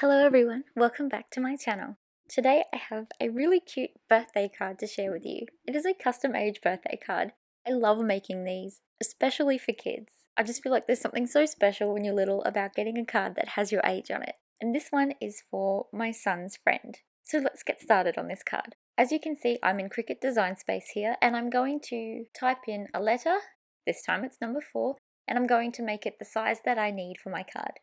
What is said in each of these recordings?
Hello everyone, welcome back to my channel. Today I have a really cute birthday card to share with you. It is a custom-age birthday card. I love making these, especially for kids. I just feel like there's something so special when you're little about getting a card that has your age on it. And this one is for my son's friend. So let's get started on this card. As you can see, I'm in Cricut Design Space here, and I'm going to type in a letter, this time it's number 4, and I'm going to make it the size that I need for my card.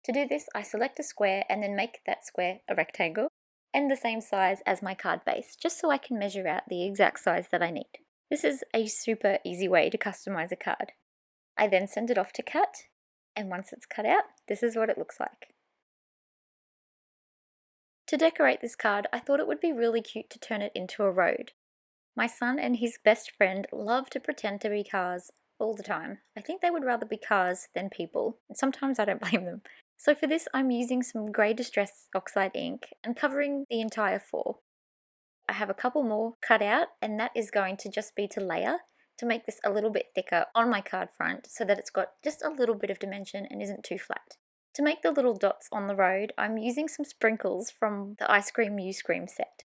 To do this, I select a square and then make that square a rectangle and the same size as my card base, just so I can measure out the exact size that I need. This is a super easy way to customize a card. I then send it off to cut, and once it's cut out, this is what it looks like. To decorate this card, I thought it would be really cute to turn it into a road. My son and his best friend love to pretend to be cars all the time. I think they would rather be cars than people, and sometimes I don't blame them. So for this, I'm using some grey distress oxide ink and covering the entire 4. I have a couple more cut out, and that is going to just be to layer to make this a little bit thicker on my card front so that it's got just a little bit of dimension and isn't too flat. To make the little dots on the road, I'm using some sprinkles from the Ice Cream You Scream set.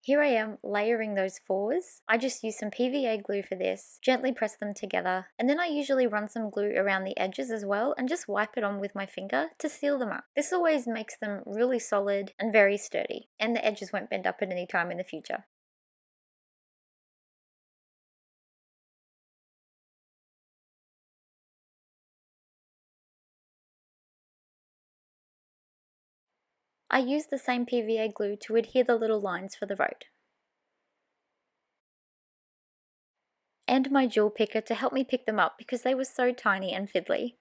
Here I am layering those 4s. I just use some PVA glue for this, gently press them together, and then I usually run some glue around the edges as well and just wipe it on with my finger to seal them up. This always makes them really solid and very sturdy, and the edges won't bend up at any time in the future. I use the same PVA glue to adhere the little lines for the road. And my jewel picker to help me pick them up because they were so tiny and fiddly.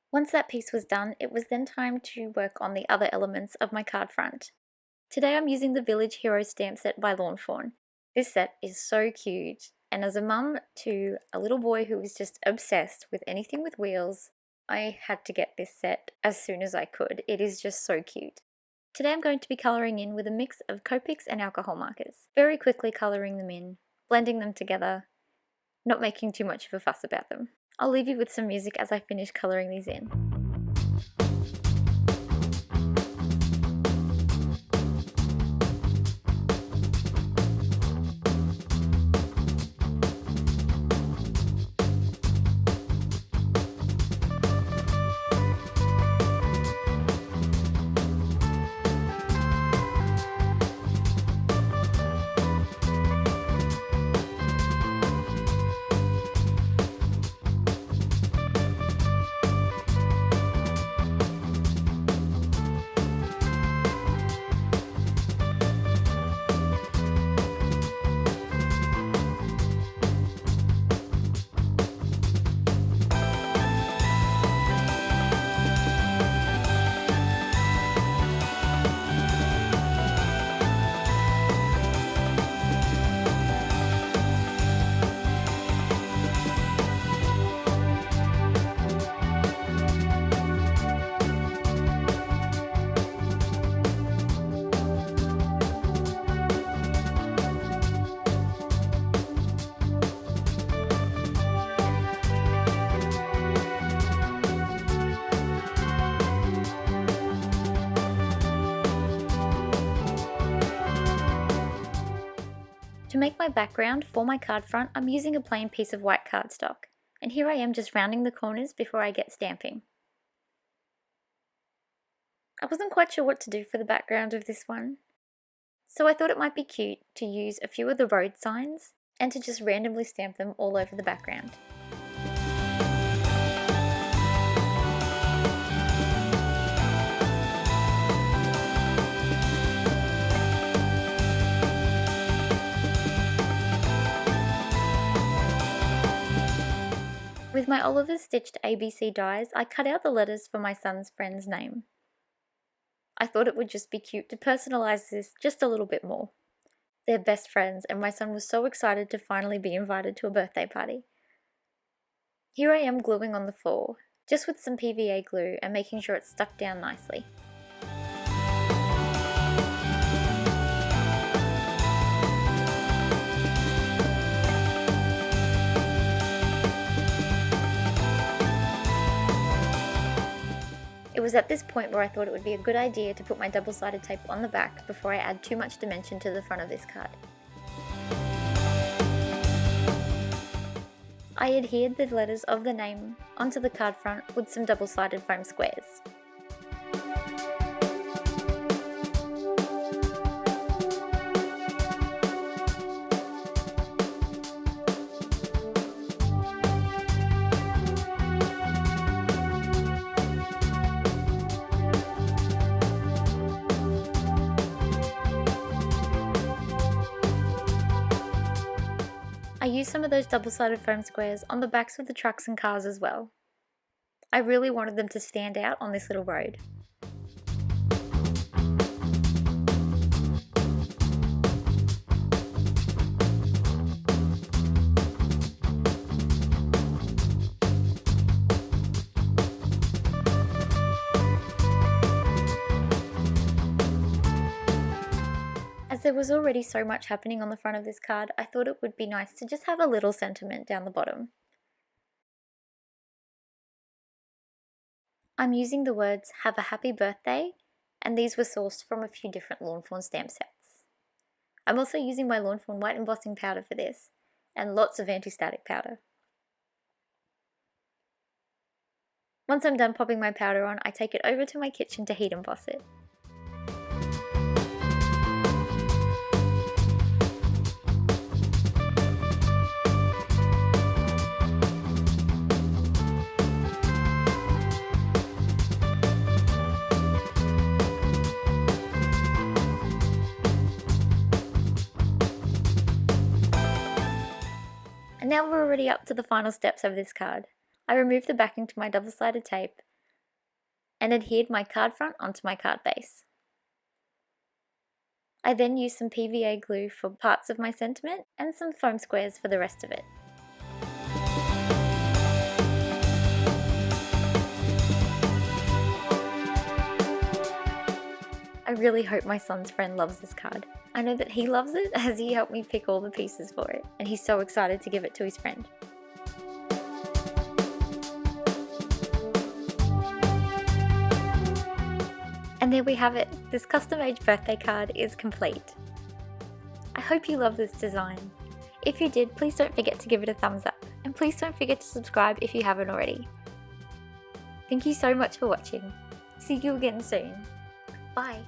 Once that piece was done, it was then time to work on the other elements of my card front. Today I'm using the Village Hero stamp set by Fawn. This set is so cute, and as a mum to a little boy who was just obsessed with anything with wheels, I had to get this set as soon as I could. It is just so cute. Today I'm going to be colouring in with a mix of Copics and alcohol markers. Very quickly colouring them in, blending them together, not making too much of a fuss about them. I'll leave you with some music as I finish colouring these in. To make my background for my card front, I'm using a plain piece of white cardstock, and here I am just rounding the corners before I get stamping. I wasn't quite sure what to do for the background of this one, so I thought it might be cute to use a few of the road signs and to just randomly stamp them all over the background. With my Oliver Stitched ABC dies, I cut out the letters for my son's friend's name. I thought it would just be cute to personalise this just a little bit more. They're best friends, and my son was so excited to finally be invited to a birthday party. Here I am gluing on the floor, just with some PVA glue and making sure it's stuck down nicely. was at this point where I thought it would be a good idea to put my double-sided tape on the back before I add too much dimension to the front of this card. I adhered the letters of the name onto the card front with some double-sided foam squares. I used some of those double-sided foam squares on the backs of the trucks and cars as well. I really wanted them to stand out on this little road. As there was already so much happening on the front of this card, I thought it would be nice to just have a little sentiment down the bottom. I'm using the words "Have a happy birthday," and these were sourced from a few different Lawn Fawn stamp sets. I'm also using my Lawn Fawn white embossing powder for this, and lots of anti-static powder. Once I'm done popping my powder on, I take it over to my kitchen to heat emboss it. And now we're already up to the final steps of this card. I removed the backing to my double-sided tape and adhered my card front onto my card base. I then used some PVA glue for parts of my sentiment and some foam squares for the rest of it. I really hope my son's friend loves this card. I know that he loves it as he helped me pick all the pieces for it, and he's so excited to give it to his friend. And there we have it. This custom-made birthday card is complete. I hope you love this design. If you did, please don't forget to give it a thumbs up, and please don't forget to subscribe if you haven't already. Thank you so much for watching. See you again soon. Bye.